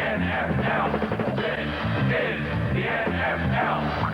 NFL. This is the NFL.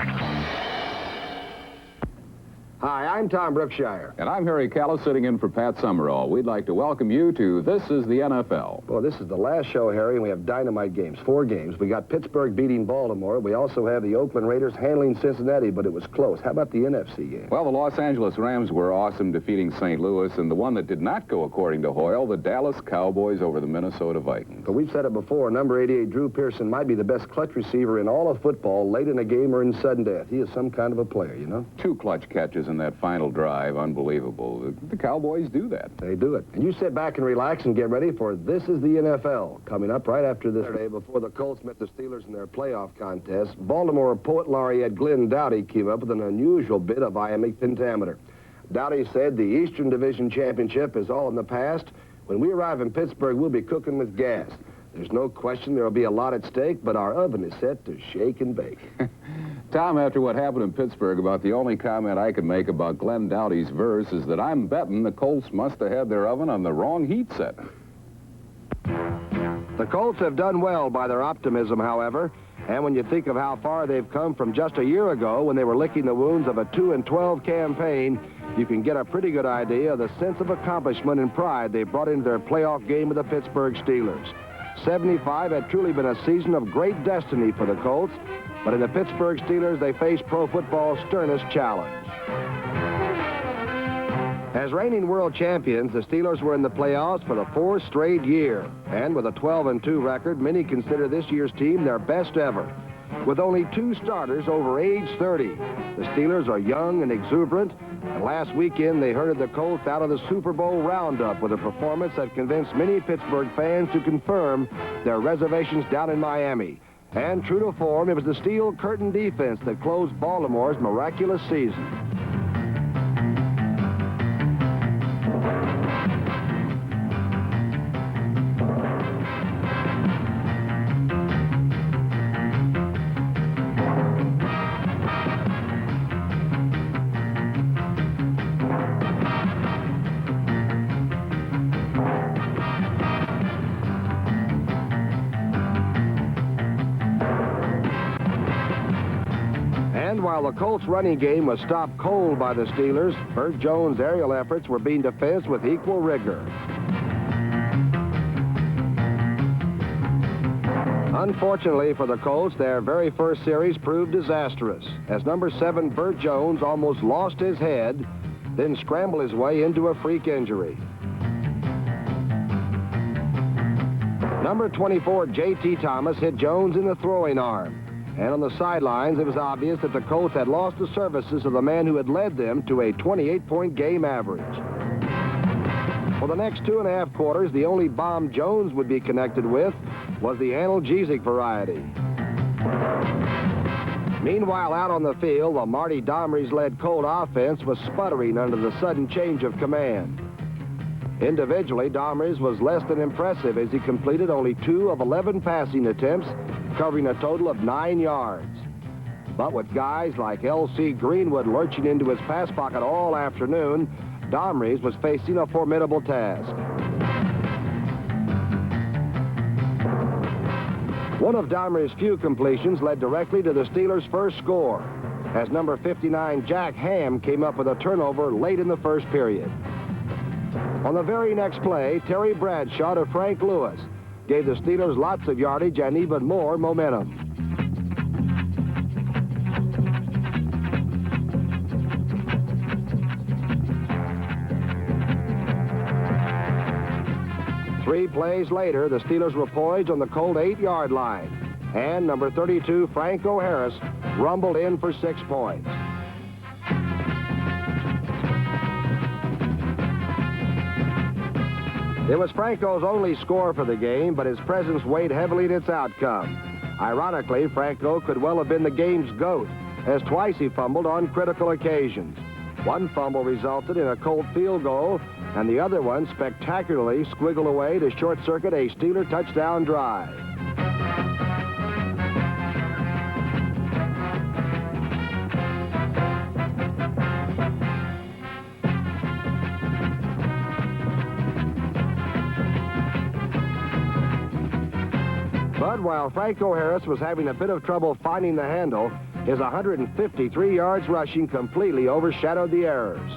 Hi, I'm Tom Brookshire. And I'm Harry Callis, sitting in for Pat Summerall. We'd like to welcome you to This is the NFL. Well, this is the last show, Harry, and we have dynamite games, 4 games. We got Pittsburgh beating Baltimore. We also have the Oakland Raiders handling Cincinnati, but it was close. How about the NFC game? Well, the Los Angeles Rams were awesome, defeating St. Louis, and the one that did not go according to Hoyle, the Dallas Cowboys over the Minnesota Vikings. But we've said it before, number 88, Drew Pearson, might be the best clutch receiver in all of football, late in a game or in sudden death. He is some kind of a player, you know? 2 clutch catches in that final drive. Unbelievable. The Cowboys do that. They do it. And you sit back and relax and get ready for This is the NFL. Coming up right after this Saturday, before the Colts met the Steelers in their playoff contest, Baltimore poet laureate Glenn Doughty came up with an unusual bit of iambic pentameter. Doughty said the Eastern Division Championship is all in the past. When we arrive in Pittsburgh, we'll be cooking with gas. There's no question there will be a lot at stake, but our oven is set to shake and bake. Tom, after what happened in Pittsburgh, about the only comment I can make about Glenn Doughty's verse is that I'm betting the Colts must have had their oven on the wrong heat set. The Colts have done well by their optimism, however, and when you think of how far they've come from just a year ago when they were licking the wounds of a 2-12 campaign, you can get a pretty good idea of the sense of accomplishment and pride they brought into their playoff game with the Pittsburgh Steelers. 75 had truly been a season of great destiny for the Colts, but in the Pittsburgh Steelers, they faced pro football's sternest challenge. As reigning world champions, the Steelers were in the playoffs for the 4th straight year, and with a 12-2 record, many consider this year's team their best ever. With only 2 starters over age 30, the Steelers are young and exuberant, and last weekend they herded the Colts out of the Super Bowl roundup with a performance that convinced many Pittsburgh fans to confirm their reservations down in Miami. And true to form, it was the Steel Curtain defense that closed Baltimore's miraculous season. And while the Colts' running game was stopped cold by the Steelers, Burt Jones' aerial efforts were being defensed with equal rigor. Unfortunately for the Colts, their very first series proved disastrous, as number 7 Burt Jones almost lost his head, then scrambled his way into a freak injury. Number 24 J.T. Thomas hit Jones in the throwing arm. And on the sidelines, it was obvious that the Colts had lost the services of the man who had led them to a 28-point game average. For the next 2.5 quarters, the only bomb Jones would be connected with was the analgesic variety. Meanwhile, out on the field, the Marty Domrese-led Colt offense was sputtering under the sudden change of command. Individually, Domrese was less than impressive as he completed only 2 of 11 passing attempts, covering a total of 9 yards. But with guys like L.C. Greenwood lurching into his pass pocket all afternoon, Domrese was facing a formidable task. One of Domrese's few completions led directly to the Steelers' first score, as number 59 Jack Ham came up with a turnover late in the first period. On the very next play, Terry Bradshaw to Frank Lewis gave the Steelers lots of yardage and even more momentum. Three plays later, the Steelers were poised on the Colt 8-yard line, and number 32 Franco Harris rumbled in for 6 points. It was Franco's only score for the game, but his presence weighed heavily in its outcome. Ironically, Franco could well have been the game's GOAT, as twice he fumbled on critical occasions. One fumble resulted in a Colt field goal, and the other one spectacularly squiggled away to short-circuit a Steeler touchdown drive. But while Franco Harris was having a bit of trouble finding the handle, his 153 yards rushing completely overshadowed the errors.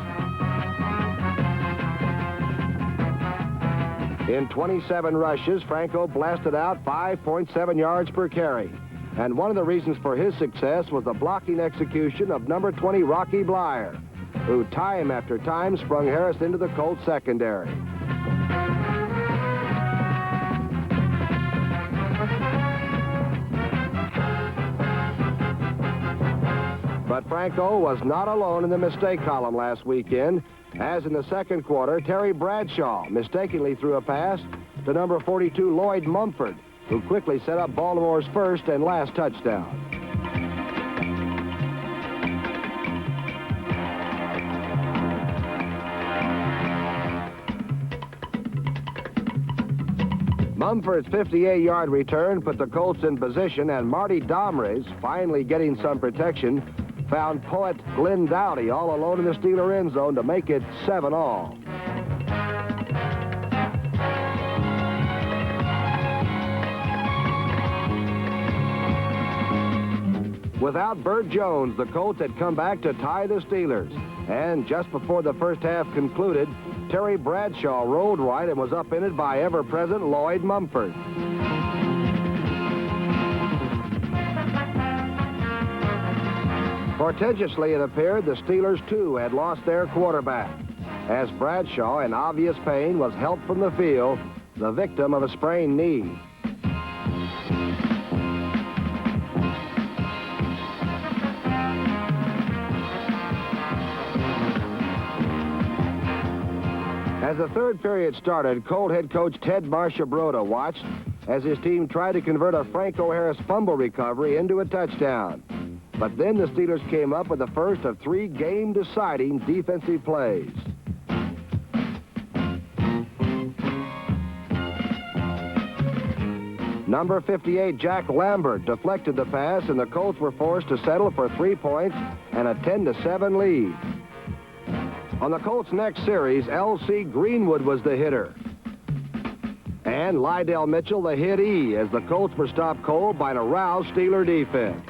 In 27 rushes, Franco blasted out 5.7 yards per carry. And one of the reasons for his success was the blocking execution of number 20, Rocky Bleier, who time after time sprung Harris into the Colts secondary. But Franco was not alone in the mistake column last weekend, as in the second quarter, Terry Bradshaw mistakenly threw a pass to number 42, Lloyd Mumford, who quickly set up Baltimore's first and last touchdown. Mumford's 58-yard return put the Colts in position, and Marty Domres, finally getting some protection, found poet Glenn Dowdy all alone in the Steeler end zone to make it 7-all. Without Burt Jones, the Colts had come back to tie the Steelers. And just before the first half concluded, Terry Bradshaw rolled right and was upended by ever-present Lloyd Mumford. Portentously, it appeared the Steelers, too, had lost their quarterback, as Bradshaw, in obvious pain, was helped from the field, the victim of a sprained knee. As the third period started, Colt head coach Ted Marchibroda watched as his team tried to convert a Franco Harris fumble recovery into a touchdown. But then the Steelers came up with the first of 3 game-deciding defensive plays. Number 58, Jack Lambert, deflected the pass, and the Colts were forced to settle for 3 points and a 10-7 lead. On the Colts' next series, L.C. Greenwood was the hitter. And Lydell Mitchell the hittee, as the Colts were stopped cold by an aroused Steeler defense.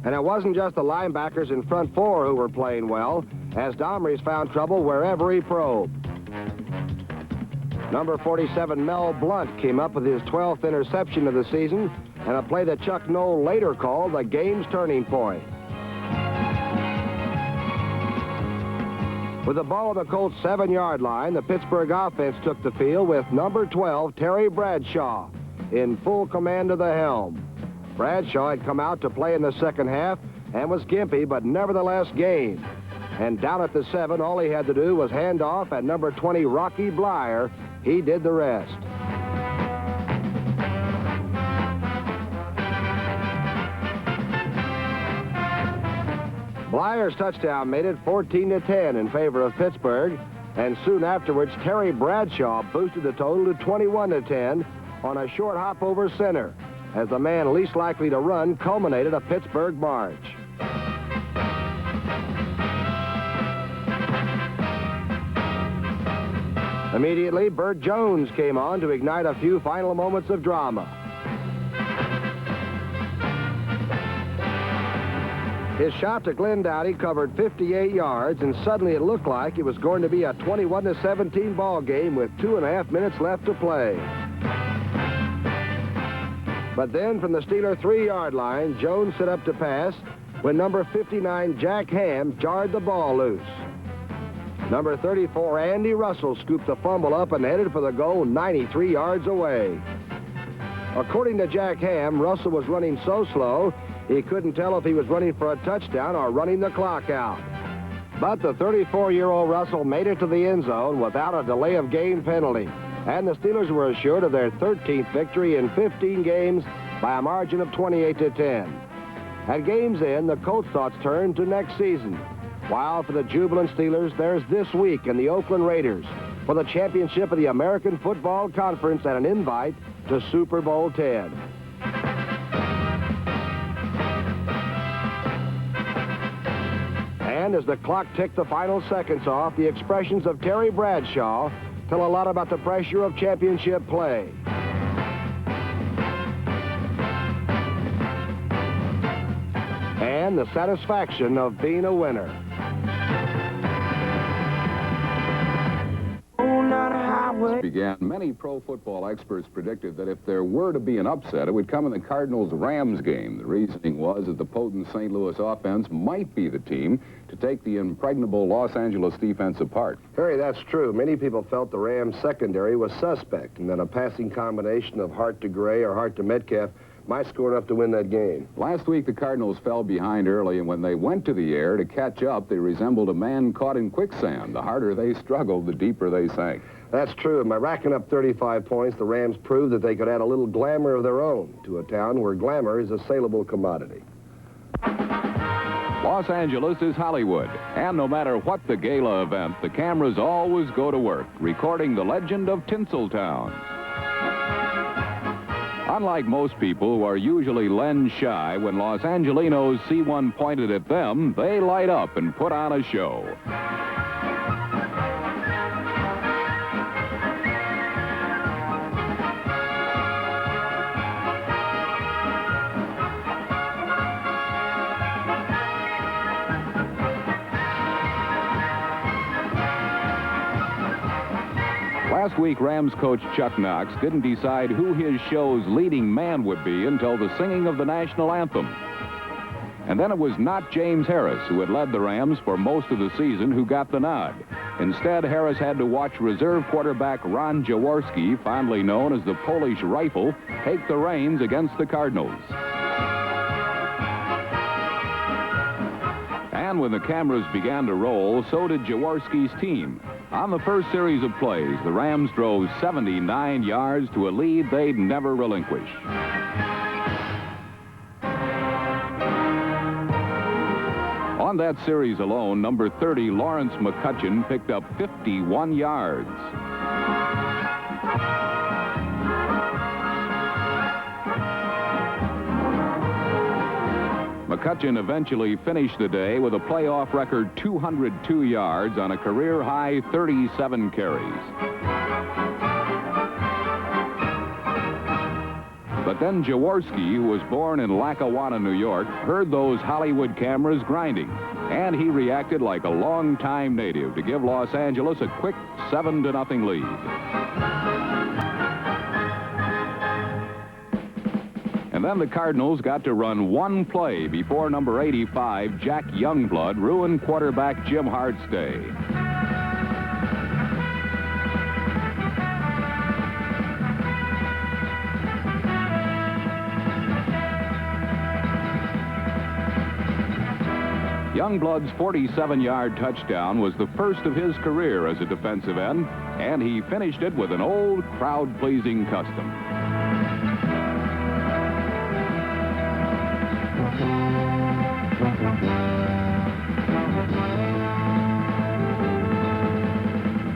And it wasn't just the linebackers in front 4 who were playing well, as Domres found trouble wherever he probed. Number 47, Mel Blunt, came up with his 12th interception of the season, and a play that Chuck Noll later called the game's turning point. With the ball on the Colts' 7-yard line, the Pittsburgh offense took the field with number 12, Terry Bradshaw, in full command of the helm. Bradshaw had come out to play in the second half and was gimpy, but nevertheless game. And down at the 7, all he had to do was hand off at number 20, Rocky Bleier. He did the rest. Bleier's touchdown made it 14-10 in favor of Pittsburgh, and soon afterwards, Terry Bradshaw boosted the total to 21-10 on a short hop over center, as the man least likely to run culminated a Pittsburgh march. Immediately, Burt Jones came on to ignite a few final moments of drama. His shot to Glenn Dowdy covered 58 yards, and suddenly it looked like it was going to be a 21-17 ball game with 2.5 minutes left to play. But then from the Steeler 3-yard line, Jones set up to pass when number 59, Jack Ham, jarred the ball loose. Number 34, Andy Russell, scooped the fumble up and headed for the goal 93 yards away. According to Jack Ham, Russell was running so slow he couldn't tell if he was running for a touchdown or running the clock out. But the 34-year-old Russell made it to the end zone without a delay of game penalty, and the Steelers were assured of their 13th victory in 15 games by a margin of 28-10. At game's end, the Colts' thoughts turned to next season, while for the jubilant Steelers, there's this week in the Oakland Raiders for the championship of the American Football Conference and an invite to Super Bowl X. And as the clock ticked the final seconds off, the expressions of Terry Bradshaw tell a lot about the pressure of championship play. the satisfaction of being a winner. Began, many pro football experts predicted that if there were to be an upset, it would come in the Cardinals-Rams game. The reasoning was that the potent St. Louis offense might be the team to take the impregnable Los Angeles defense apart. Harry, that's true. Many people felt the Rams secondary was suspect, and that a passing combination of Hart to Gray or Hart to Metcalf might score enough to win that game. Last week, the Cardinals fell behind early, and when they went to the air to catch up, they resembled a man caught in quicksand. The harder they struggled, the deeper they sank. That's true, and by racking up 35 points, the Rams proved that they could add a little glamour of their own to a town where glamour is a saleable commodity. Los Angeles is Hollywood, and no matter what the gala event, the cameras always go to work, recording the legend of Tinseltown. Unlike most people who are usually lens shy, when Los Angelinos see one pointed at them, they light up and put on a show. Last week, Rams coach Chuck Knox didn't decide who his show's leading man would be until the singing of the national anthem. And then it was not James Harris, who had led the Rams for most of the season, who got the nod. Instead, Harris had to watch reserve quarterback Ron Jaworski, fondly known as the Polish Rifle, take the reins against the Cardinals. And when the cameras began to roll, so did Jaworski's team. On the first series of plays, the Rams drove 79 yards to a lead they'd never relinquish. On that series alone, number 30, Lawrence McCutcheon, picked up 51 yards. McCutcheon eventually finished the day with a playoff record 202 yards on a career-high 37 carries. But then Jaworski, who was born in Lackawanna, New York, heard those Hollywood cameras grinding, and he reacted like a longtime native to give Los Angeles a quick 7-0 lead. And then the Cardinals got to run one play before number 85, Jack Youngblood, ruined quarterback Jim Hart's day. Youngblood's 47-yard touchdown was the first of his career as a defensive end, and he finished it with an old crowd-pleasing custom.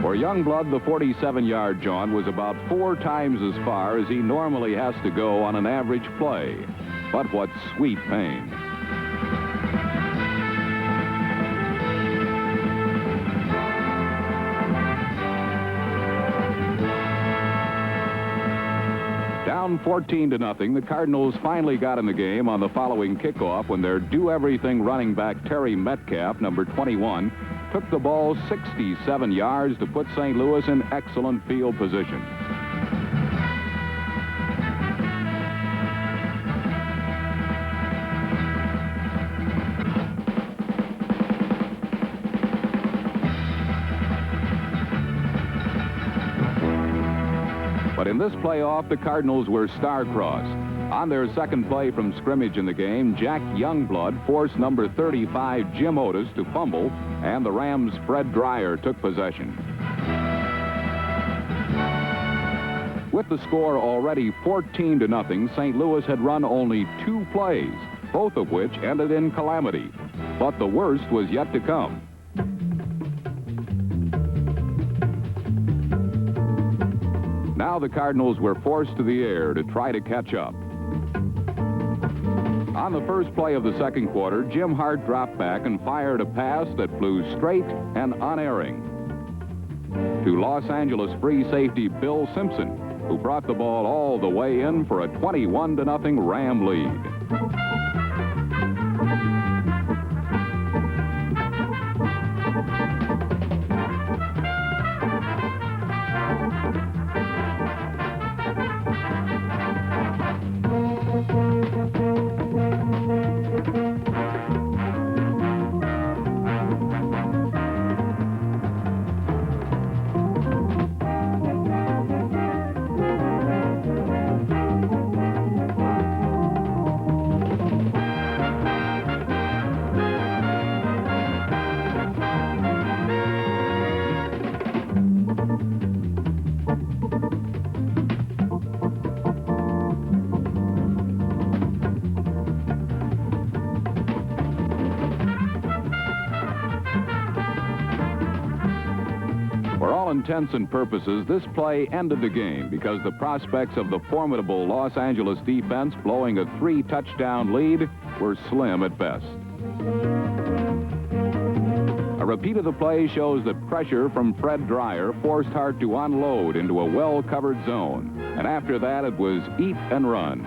For Youngblood, the 47-yard jaunt was about 4 times as far as he normally has to go on an average play. But what sweet pain. Down 14-0, the Cardinals finally got in the game on the following kickoff when their do-everything running back Terry Metcalf, number 21, took the ball 67 yards to put St. Louis in excellent field position. But in this playoff, the Cardinals were star-crossed. On their second play from scrimmage in the game, Jack Youngblood forced number 35, Jim Otis, to fumble, and the Rams' Fred Dreyer took possession. With the score already 14-0, St. Louis had run only 2 plays, both of which ended in calamity. But the worst was yet to come. Now the Cardinals were forced to the air to try to catch up. On the first play of the second quarter, Jim Hart dropped back and fired a pass that flew straight and unerring to Los Angeles free safety Bill Simpson, who brought the ball all the way in for a 21-0 Ram lead. intents and purposes, this play ended the game because the prospects of the formidable Los Angeles defense blowing a 3-touchdown lead were slim at best. A repeat of the play shows that pressure from Fred Dreyer forced Hart to unload into a well-covered zone. And after that, it was eat and run.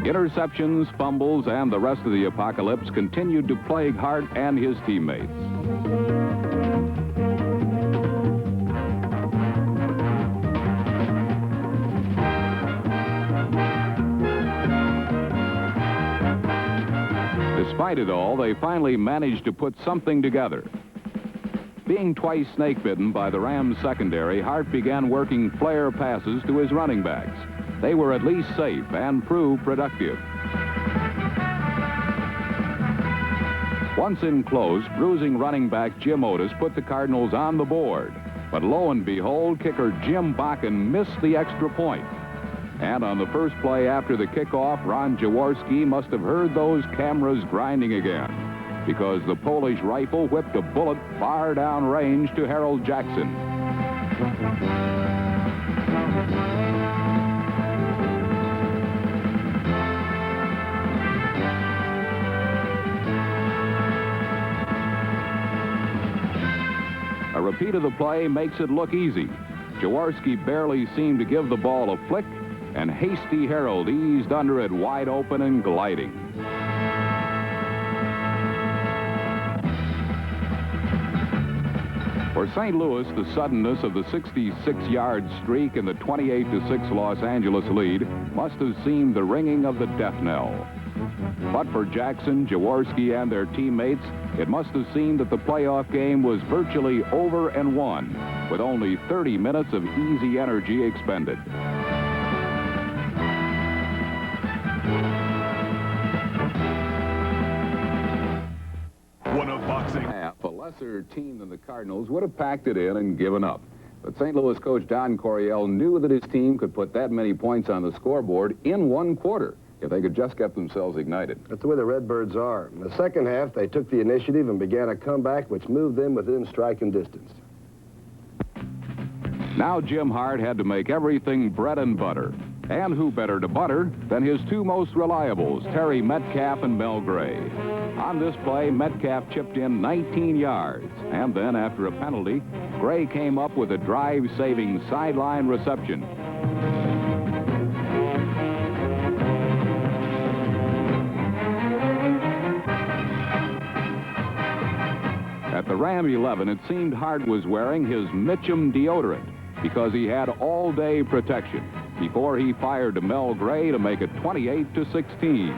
Interceptions, fumbles, and the rest of the apocalypse continued to plague Hart and his teammates. Despite it all, they finally managed to put something together. Being twice snake-bitten by the Rams secondary, Hart began working flare passes to his running backs. They were at least safe and proved productive. Once in close, bruising running back Jim Otis put the Cardinals on the board. But lo and behold, kicker Jim Bakken missed the extra point. And on the first play after the kickoff, Ron Jaworski must have heard those cameras grinding again, because the Polish rifle whipped a bullet far down range to Harold Jackson. A repeat of the play makes it look easy. Jaworski barely seemed to give the ball a flick, and hasty Harold eased under it wide open and gliding. For St. Louis, the suddenness of the 66-yard streak and the 28-6 Los Angeles lead must have seemed the ringing of the death knell. But for Jackson, Jaworski, and their teammates, it must have seemed that the playoff game was virtually over and won, with only 30 minutes of easy energy expended. One of boxing. A lesser team than the Cardinals would have packed it in and given up. But St. Louis coach Don Coryell knew that his team could put that many points on the scoreboard in one quarter if they could just get themselves ignited. That's the way the Redbirds are. In the second half, they took the initiative and began a comeback which moved them within striking distance. Now Jim Hart had to make everything bread and butter. And who better to butter than his two most reliables, Terry Metcalf and Mel Gray. On this play, Metcalf chipped in 19 yards. And then, after a penalty, Gray came up with a drive-saving sideline reception. At the Ram 11, it seemed Hart was wearing his Mitchum deodorant because he had all-day protection before he fired to Mel Gray to make it 28-16.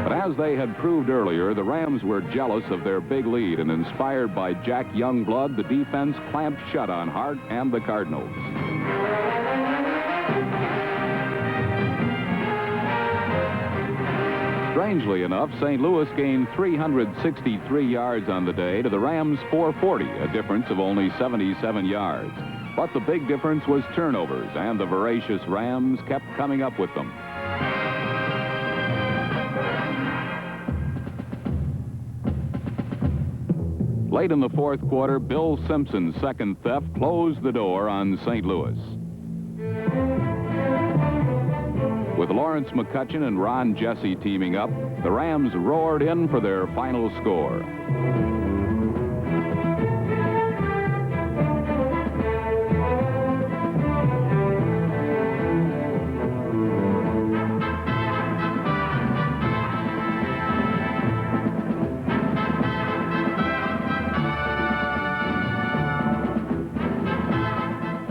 But as they had proved earlier, the Rams were jealous of their big lead, and inspired by Jack Youngblood, the defense clamped shut on Hart and the Cardinals. Strangely enough, St. Louis gained 363 yards on the day to the Rams' 440, a difference of only 77 yards. But the big difference was turnovers, and the voracious Rams kept coming up with them. Late in the fourth quarter, Bill Simpson's second theft closed the door on St. Louis. With Lawrence McCutcheon and Ron Jesse teaming up, the Rams roared in for their final score.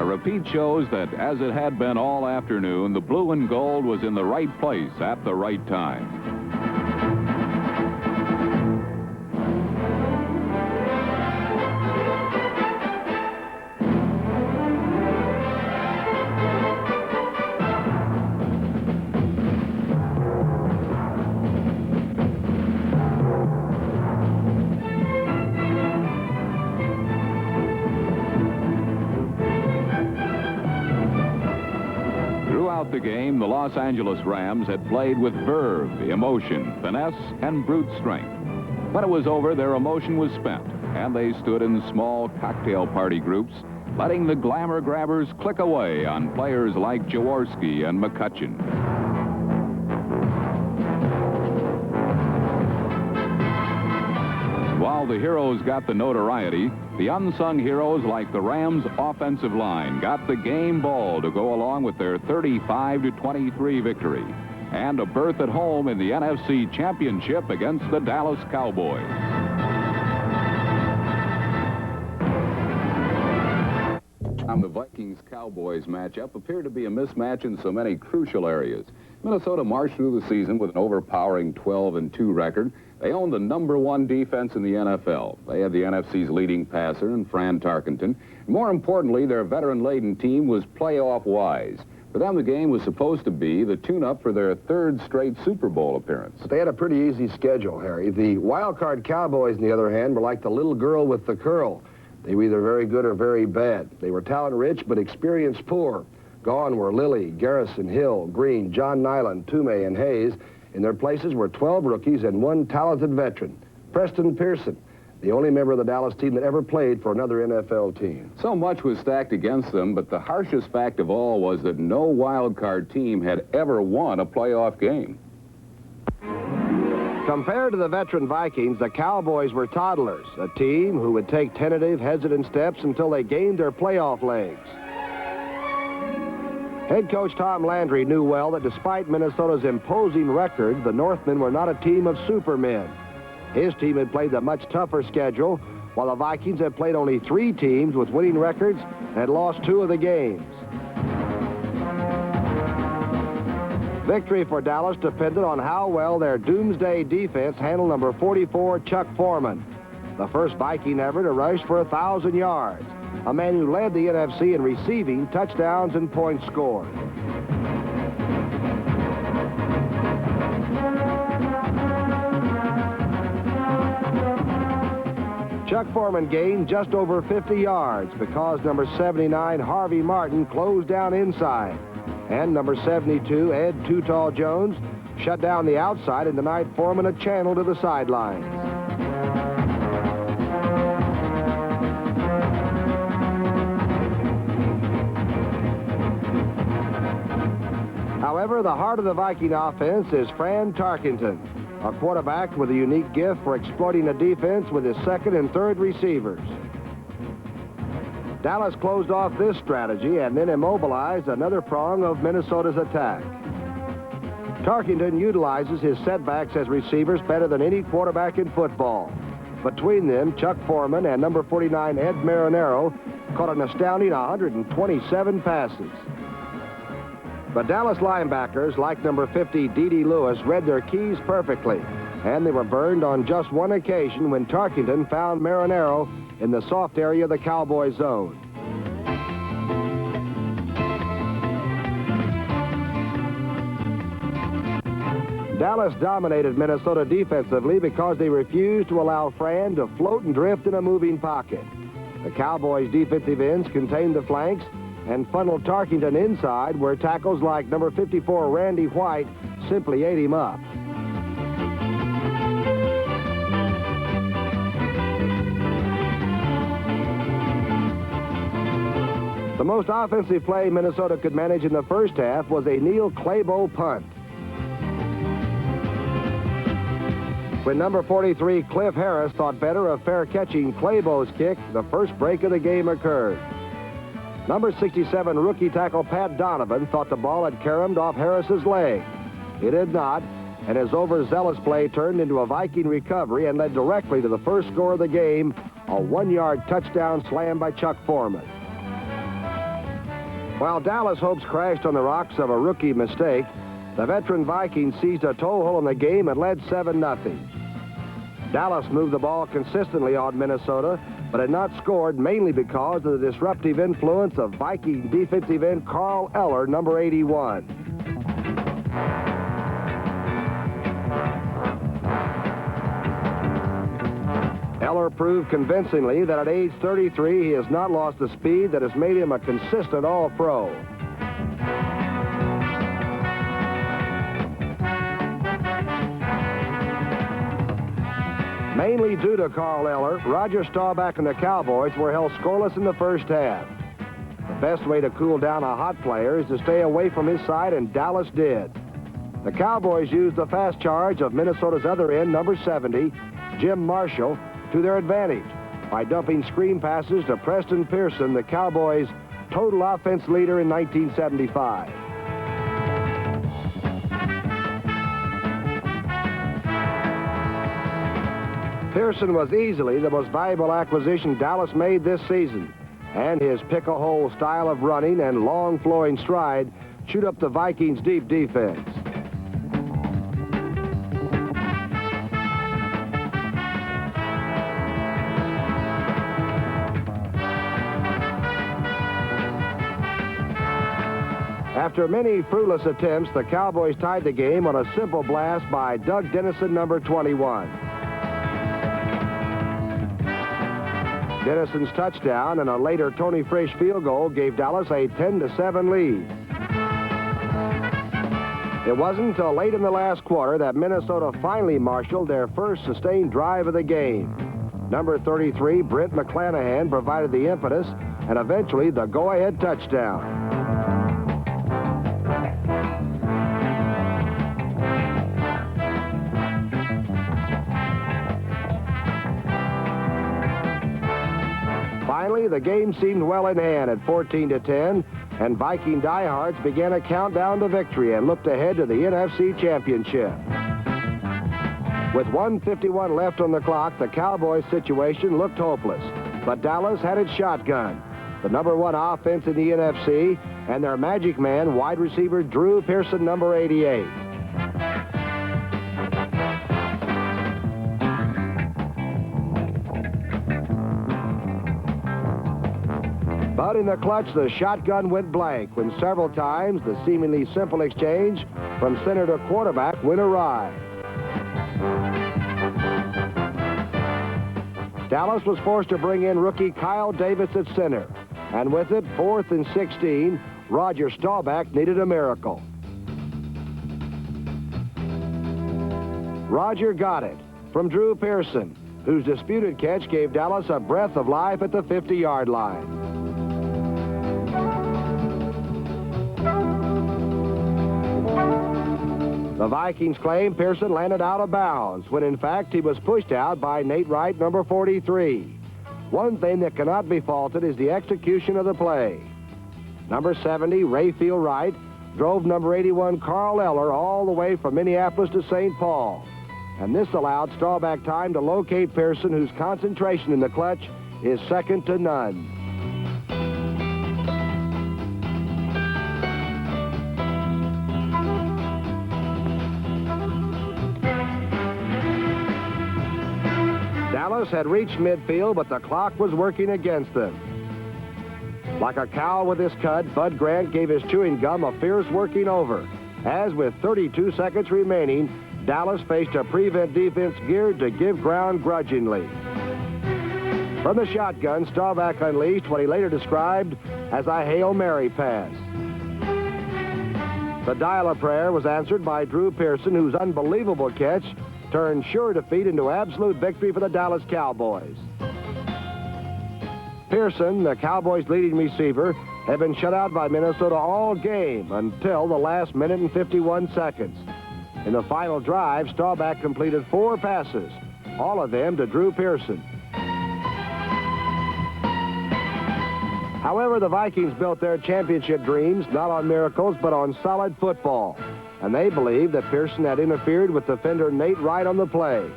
Repeat shows that, as it had been all afternoon, the blue and gold was in the right place at the right time. start the game, the Los Angeles Rams had played with verve, emotion, finesse, and brute strength. When it was over, their emotion was spent, and they stood in small cocktail party groups, letting the glamour grabbers click away on players like Jaworski and McCutcheon. While the heroes got the notoriety, the unsung heroes like the Rams' offensive line got the game ball to go along with their 35-23 victory and a berth at home in the NFC Championship against the Dallas Cowboys. The Vikings-Cowboys matchup appeared to be a mismatch in so many crucial areas. Minnesota marched through the season with an overpowering 12-2 record. They owned the #1 defense in the NFL. They had the NFC's leading passer in Fran Tarkenton. More importantly, their veteran-laden team was playoff-wise. For them, the game was supposed to be the tune-up for their third straight Super Bowl appearance. They had a pretty easy schedule, Harry. The wild-card Cowboys, on the other hand, were like the little girl with the curl. They were either very good or very bad. They were talent-rich but experience poor. Gone were Lilly, Garrison, Hill, Green, John Nyland, Toomey, and Hayes. In their places were 12 rookies and one talented veteran, Preston Pearson, the only member of the Dallas team that ever played for another NFL team. So much was stacked against them, but the harshest fact of all was that no wild card team had ever won a playoff game. Compared to the veteran Vikings, the Cowboys were toddlers, a team who would take tentative, hesitant steps until they gained their playoff legs. Head coach Tom Landry knew well that despite Minnesota's imposing record, the Northmen were not a team of supermen. His team had played a much tougher schedule, while the Vikings had played only 3 teams with winning records and had lost 2 of the games. Victory for Dallas depended on how well their doomsday defense handled number 44, Chuck Foreman, the first Viking ever to rush for 1,000 yards, a man who led the NFC in receiving, touchdowns, and points scored. Chuck Foreman gained just over 50 yards because number 79, Harvey Martin, closed down inside. And number 72, Ed Too Tall Jones, shut down the outside and denied Foreman a channel to the sidelines. However, the heart of the Viking offense is Fran Tarkenton, a quarterback with a unique gift for exploiting a defense with his second and third receivers. Dallas closed off this strategy and then immobilized another prong of Minnesota's attack. Tarkenton utilizes his setbacks as receivers better than any quarterback in football. Between them, Chuck Foreman and number 49, Ed Marinero, caught an astounding 127 passes. But Dallas linebackers, like number 50, D.D. Lewis, read their keys perfectly, and they were burned on just one occasion when Tarkenton found Marinero in the soft area of the Cowboy zone. Dallas dominated Minnesota defensively because they refused to allow Fran to float and drift in a moving pocket. The Cowboys' defensive ends contained the flanks and funneled Tarkenton inside, where tackles like number 54, Randy White, simply ate him up. The most offensive play Minnesota could manage in the first half was a Neil Clabo punt. When number 43, Cliff Harris, thought better of fair catching Clabo's kick, the first break of the game occurred. Number 67, rookie tackle Pat Donovan, thought the ball had caromed off Harris's leg. It had not, and his overzealous play turned into a Viking recovery and led directly to the first score of the game, a 1-yard touchdown slam by Chuck Foreman. While Dallas' hopes crashed on the rocks of a rookie mistake, the veteran Vikings seized a toehold in the game and led 7-0. Dallas moved the ball consistently on Minnesota, but had not scored, mainly because of the disruptive influence of Viking defensive end Carl Eller, number 81. Eller proved convincingly that at age 33, he has not lost the speed that has made him a consistent All-Pro. Mainly due to Carl Eller, Roger Staubach and the Cowboys were held scoreless in the first half. The best way to cool down a hot player is to stay away from his side, and Dallas did. The Cowboys used the fast charge of Minnesota's other end, number 70, Jim Marshall, to their advantage by dumping screen passes to Preston Pearson, the Cowboys' total offense leader in 1975. Pearson was easily the most valuable acquisition Dallas made this season, and his pick-a-hole style of running and long flowing stride chewed up the Vikings' deep defense. After many fruitless attempts, the Cowboys tied the game on a simple blast by Doug Dennison, number 21. Dennison's touchdown and a later Tony Frisch field goal gave Dallas a 10-7 lead. It wasn't until late in the last quarter that Minnesota finally marshaled their first sustained drive of the game. Number 33, Brent McClanahan, provided the impetus and eventually the go-ahead touchdown. Finally, the game seemed well in hand at 14-10, and Viking diehards began a countdown to victory and looked ahead to the NFC Championship. With 1:51 left on the clock, the Cowboys' situation looked hopeless, but Dallas had its shotgun, the number 1 offense in the NFC, and their magic man, wide receiver Drew Pearson, number 88. But in the clutch, the shotgun went blank when several times the seemingly simple exchange from center to quarterback went awry. Dallas was forced to bring in rookie Kyle Davis at center, and with it, 4th and 16, Roger Staubach needed a miracle. Roger got it from Drew Pearson, whose disputed catch gave Dallas a breath of life at the 50-yard line. The Vikings claim Pearson landed out of bounds, when in fact he was pushed out by Nate Wright, number 43. One thing that cannot be faulted is the execution of the play. Number 70, Rayfield Wright, drove number 81, Carl Eller, all the way from Minneapolis to St. Paul. And this allowed Staubach time to locate Pearson, whose concentration in the clutch is second to none. Dallas had reached midfield, but the clock was working against them. Like a cow with his cud, Bud Grant gave his chewing gum a fierce working over, as with 32 seconds remaining, Dallas faced a prevent defense geared to give ground grudgingly. From the shotgun, Staubach unleashed what he later described as a Hail Mary pass. The dial-a-prayer was answered by Drew Pearson, whose unbelievable catch turned sure defeat into absolute victory for the Dallas Cowboys. Pearson, the Cowboys' leading receiver, had been shut out by Minnesota all game until the last minute and 51 seconds. In the final drive, Staubach completed 4 passes, all of them to Drew Pearson. However, the Vikings built their championship dreams not on miracles, but on solid football. And they believed that Pearson had interfered with defender Nate Wright on the play.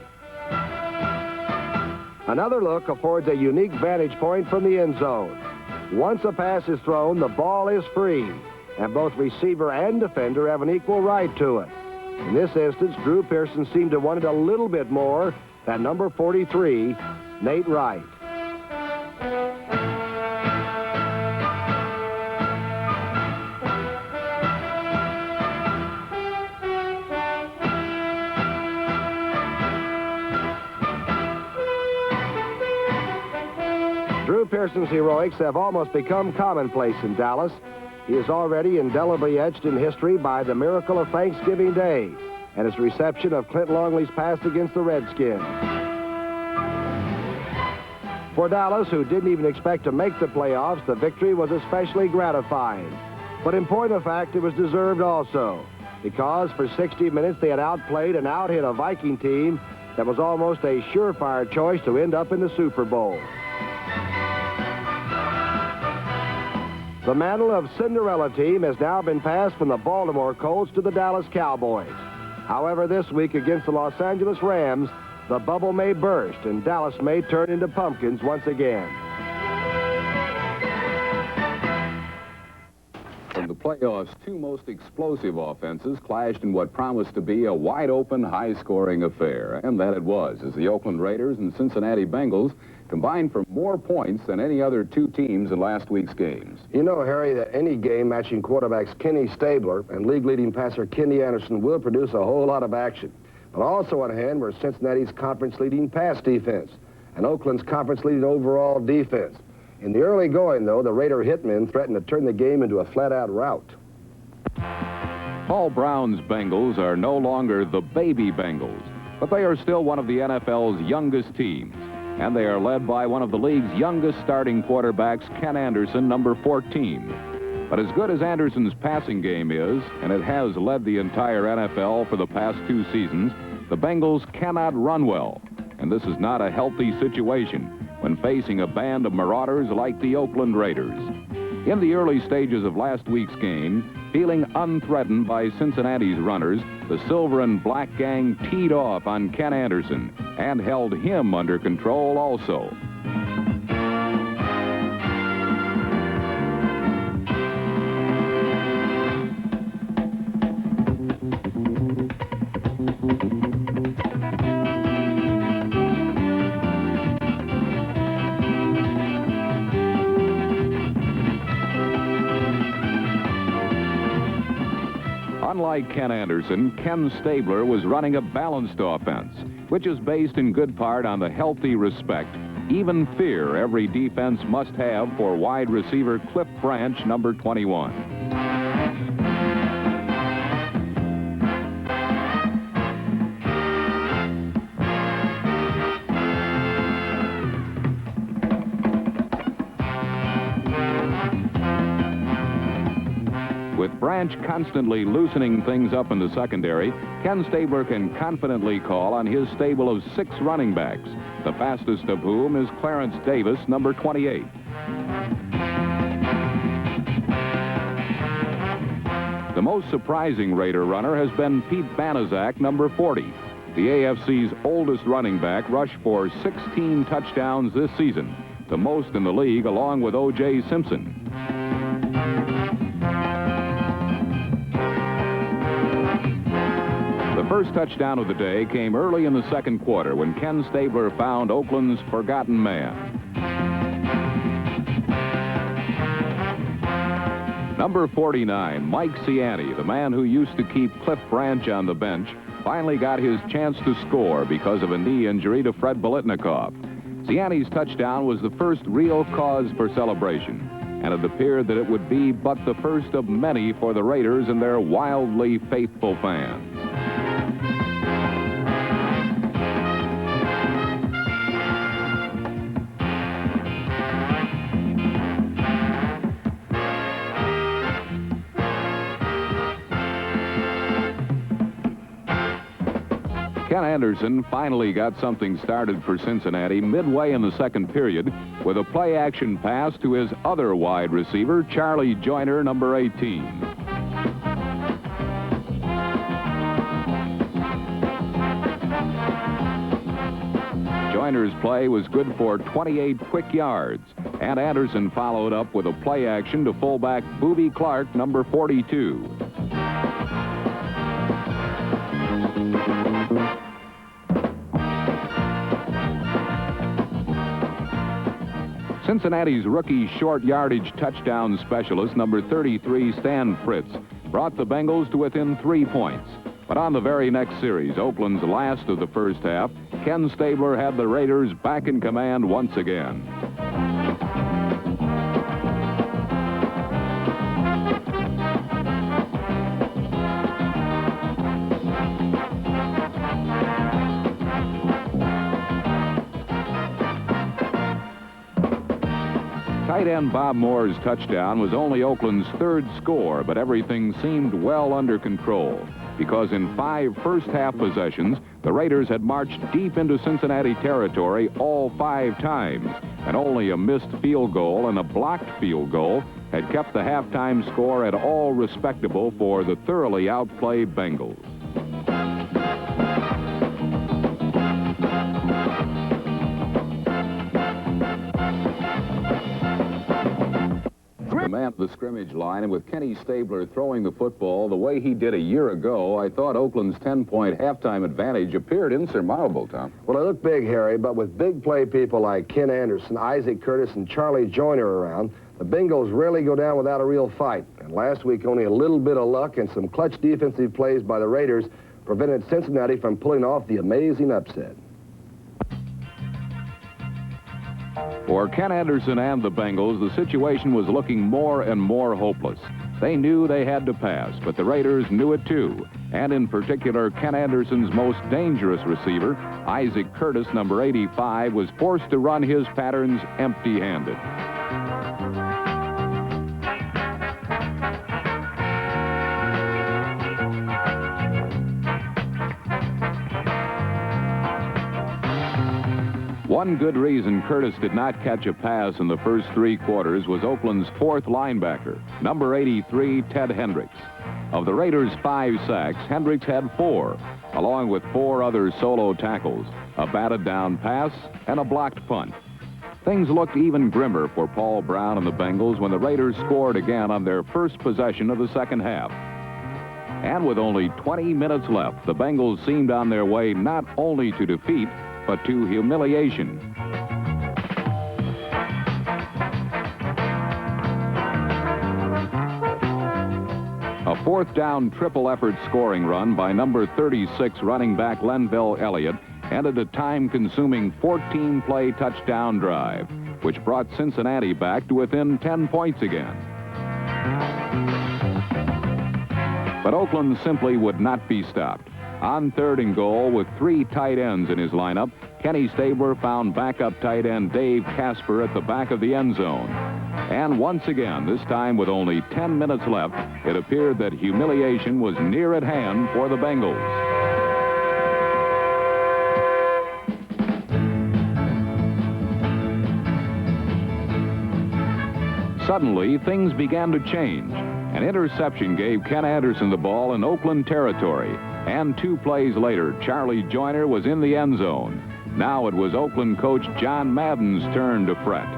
Another look affords a unique vantage point from the end zone. Once a pass is thrown, the ball is free, and both receiver and defender have an equal right to it. In this instance, Drew Pearson seemed to want it a little bit more than number 43, Nate Wright. Drew Pearson's heroics have almost become commonplace in Dallas. He is already indelibly etched in history by the miracle of Thanksgiving Day and his reception of Clint Longley's pass against the Redskins. For Dallas, who didn't even expect to make the playoffs, the victory was especially gratifying. But in point of fact, it was deserved also, because for 60 minutes they had outplayed and out-hit a Viking team that was almost a surefire choice to end up in the Super Bowl. The mantle of Cinderella team has now been passed from the Baltimore Colts to the Dallas Cowboys. However, this week against the Los Angeles Rams, the bubble may burst and Dallas may turn into pumpkins once again. In the playoffs, two most explosive offenses clashed in what promised to be a wide-open, high-scoring affair. And that it was, as the Oakland Raiders and Cincinnati Bengals combined for more points than any other two teams in last week's games. You know, Harry, that any game matching quarterbacks Kenny Stabler and league-leading passer Kenny Anderson will produce a whole lot of action. But also on hand were Cincinnati's conference-leading pass defense and Oakland's conference-leading overall defense. In the early going, though, the Raider hitmen threatened to turn the game into a flat-out rout. Paul Brown's Bengals are no longer the baby Bengals, but they are still one of the NFL's youngest teams. And they are led by one of the league's youngest starting quarterbacks, Ken Anderson, number 14. But as good as Anderson's passing game is, and it has led the entire NFL for the past 2 seasons, the Bengals cannot run well. And this is not a healthy situation when facing a band of marauders like the Oakland Raiders. In the early stages of last week's game, feeling unthreatened by Cincinnati's runners, the Silver and Black gang teed off on Ken Anderson and held him under control also. Unlike Ken Anderson, Ken Stabler was running a balanced offense, which is based in good part on the healthy respect, even fear every defense must have for wide receiver Cliff Branch, number 21. With Branch constantly loosening things up in the secondary, Ken Stabler can confidently call on his stable of 6 running backs, the fastest of whom is Clarence Davis, number 28. The most surprising Raider runner has been Pete Banaszak, number 40. The AFC's oldest running back rushed for 16 touchdowns this season, the most in the league, along with O.J. Simpson. The first touchdown of the day came early in the second quarter when Ken Stabler found Oakland's forgotten man. Number 49, Mike Ciani, the man who used to keep Cliff Branch on the bench, finally got his chance to score because of a knee injury to Fred Biletnikoff. Ciani's touchdown was the first real cause for celebration, and it appeared that it would be but the first of many for the Raiders and their wildly faithful fans. Ken Anderson finally got something started for Cincinnati midway in the second period with a play-action pass to his other wide receiver, Charlie Joyner, number 18. Joyner's play was good for 28 quick yards, and Anderson followed up with a play-action to fullback Boobie Clark, number 42. Cincinnati's rookie short yardage touchdown specialist, number 33, Stan Fritz, brought the Bengals to within 3 points. But on the very next series, Oakland's last of the first half, Ken Stabler had the Raiders back in command once again. Tight end Bob Moore's touchdown was only Oakland's third score, but everything seemed well under control because in 5 first-half possessions, the Raiders had marched deep into Cincinnati territory all 5 times, and only a missed field goal and a blocked field goal had kept the halftime score at all respectable for the thoroughly outplayed Bengals. The man at the scrimmage line, and with Kenny Stabler throwing the football the way he did a year ago, I thought Oakland's 10-point halftime advantage appeared insurmountable, Tom. Well, it looked big, Harry, but with big play people like Ken Anderson, Isaac Curtis, and Charlie Joyner around, the Bengals rarely go down without a real fight. And last week, only a little bit of luck and some clutch defensive plays by the Raiders prevented Cincinnati from pulling off the amazing upset. For Ken Anderson and the Bengals, the situation was looking more and more hopeless. They knew they had to pass, but the Raiders knew it too. And in particular, Ken Anderson's most dangerous receiver, Isaac Curtis, number 85, was forced to run his patterns empty-handed. One good reason Curtis did not catch a pass in the first 3 quarters was Oakland's 4th linebacker, number 83, Ted Hendricks. Of the Raiders' 5 sacks, Hendricks had 4, along with 4 other solo tackles, a batted down pass, and a blocked punt. Things looked even grimmer for Paul Brown and the Bengals when the Raiders scored again on their first possession of the second half. And with only 20 minutes left, the Bengals seemed on their way not only to defeat, but to humiliation. A 4th down triple effort scoring run by number 36 running back Lenville Elliott ended a time-consuming 14-play touchdown drive, which brought Cincinnati back to within 10 points again. But Oakland simply would not be stopped. On 3rd and goal, with 3 tight ends in his lineup, Kenny Stabler found backup tight end Dave Casper at the back of the end zone. And once again, this time with only 10 minutes left, it appeared that humiliation was near at hand for the Bengals. Suddenly, things began to change. An interception gave Ken Anderson the ball in Oakland territory. And 2 plays later, Charlie Joyner was in the end zone. Now it was Oakland coach John Madden's turn to fret.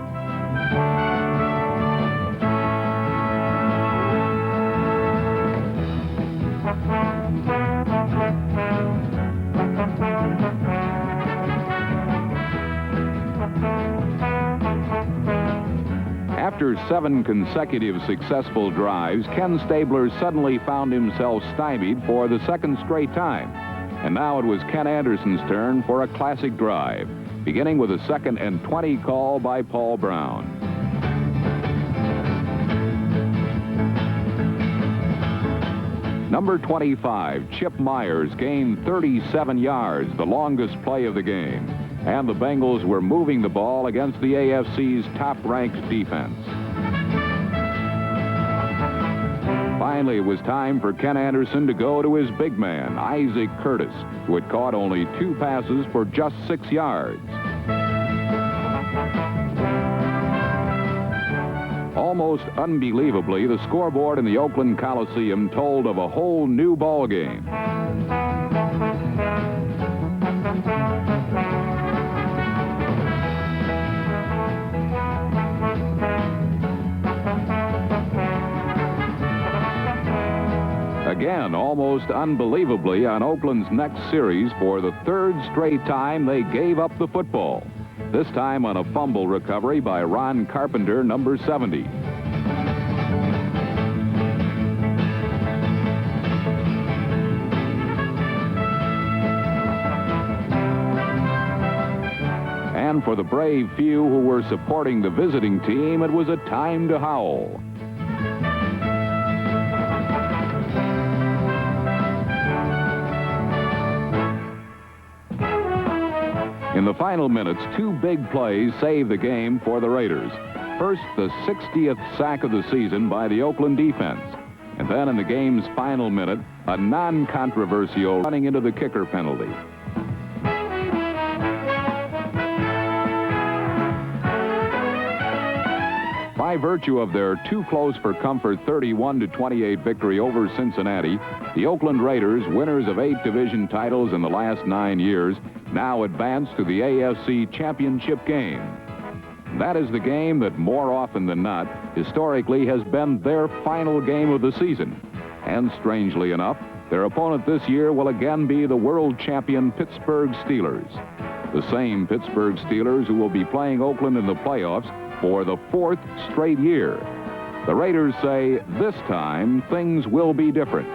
After 7 consecutive successful drives, Ken Stabler suddenly found himself stymied for the 2nd straight time. And now it was Ken Anderson's turn for a classic drive, beginning with a 2nd and 20 call by Paul Brown. Number 25, Chip Myers, gained 37 yards, the longest play of the game. And the Bengals were moving the ball against the AFC's top-ranked defense. Finally, it was time for Ken Anderson to go to his big man, Isaac Curtis, who had caught only 2 passes for just 6 yards. Almost unbelievably, the scoreboard in the Oakland Coliseum told of a whole new ball game. Again, almost unbelievably, on Oakland's next series, for the 3rd straight time, they gave up the football. This time on a fumble recovery by Ron Carpenter, number 70. And for the brave few who were supporting the visiting team, it was a time to howl. In the final minutes, 2 big plays saved the game for the Raiders. First, the 60th sack of the season by the Oakland defense. And then in the game's final minute, a non-controversial running into the kicker penalty. By virtue of their too close for comfort 31-28 victory over Cincinnati, the Oakland Raiders, winners of 8 division titles in the last 9 years, now advance to the AFC Championship game. That is the game that more often than not, historically, has been their final game of the season. And strangely enough, their opponent this year will again be the world champion Pittsburgh Steelers. The same Pittsburgh Steelers who will be playing Oakland in the playoffs for the 4th straight year. The Raiders say this time things will be different.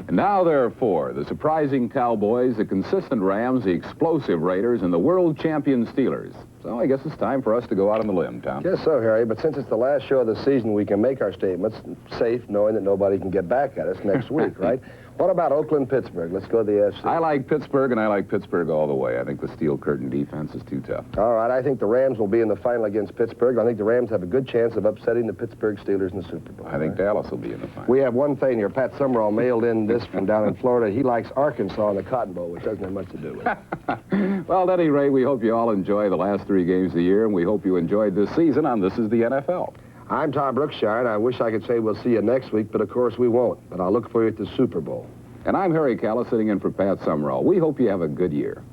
And now there are 4, the surprising Cowboys, the consistent Rams, the explosive Raiders, and the world champion Steelers. So I guess it's time for us to go out on the limb, Tom. Guess so, Harry, but since it's the last show of the season, we can make our statements safe, knowing that nobody can get back at us next week, right? What about Oakland-Pittsburgh? Let's go to the FC. I like Pittsburgh, and I like Pittsburgh all the way. I think the steel curtain defense is too tough. All right, I think the Rams will be in the final against Pittsburgh. I think the Rams have a good chance of upsetting the Pittsburgh Steelers in the Super Bowl. I think Dallas will be in the final. We have one thing here. Pat Summerall mailed in this from down in Florida. He likes Arkansas in the Cotton Bowl, which doesn't have much to do with it. Well, at any rate, we hope you all enjoy the last 3 games of the year, and we hope you enjoyed this season on This Is the NFL. I'm Tom Brookshire, and I wish I could say we'll see you next week, but of course we won't. But I'll look for you at the Super Bowl. And I'm Harry Callis, sitting in for Pat Summerall. We hope you have a good year.